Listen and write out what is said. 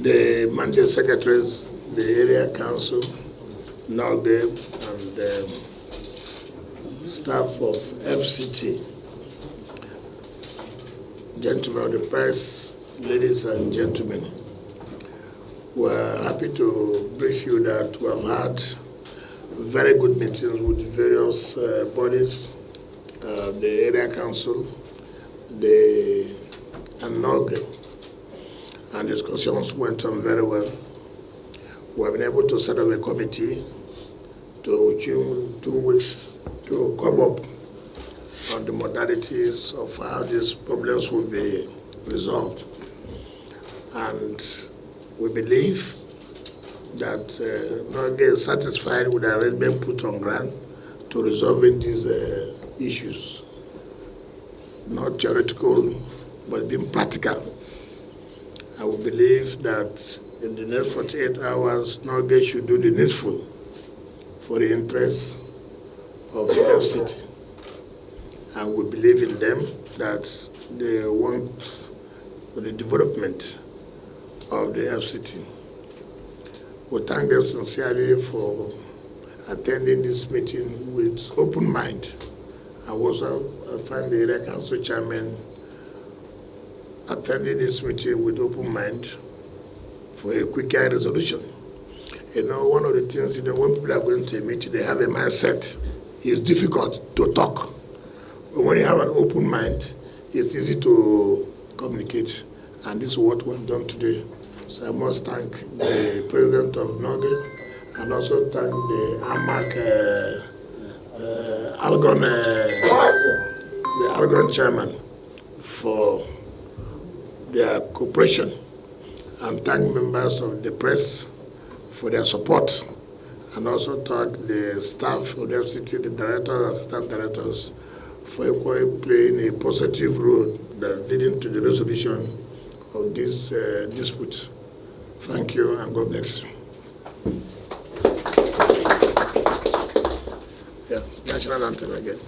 the managing secretaries, the area council, NOGDE, and staff of FCT, gentlemen of the press, ladies and gentlemen, we're happy to brief you that we have had very good meetings with various bodies, the area council, and NOGDE, and discussions went on very well. We have been able to set up a committee to 2 weeks to come up on the modalities of how these problems will be resolved. And we believe that NOGDE is satisfied with the arrangement put on ground to resolving these issues. Not theoretical, but being practical. And we believe that in the next 48 hours, NOGDE should do the needful for the interests of the FCT. And we believe in them that they want the development of the FCT. We thank them sincerely for attending this meeting with open mind. I also find the area council chairman attending this meeting with open mind for a quicker resolution. You know, one of the things, when people are going to a meeting, they have a mindset. It's difficult to talk. But when you have an open mind, it's easy to communicate. And this is what we have done today. So I must thank the president of NOGDE and also thank the Algon chairman for their cooperation, and thank members of the press for their support, and also thank the staff of the FCT, the directors and assistant directors, for equally playing a positive role that leading to the resolution of this dispute. Thank you and God bless you. Yeah, national anthem again.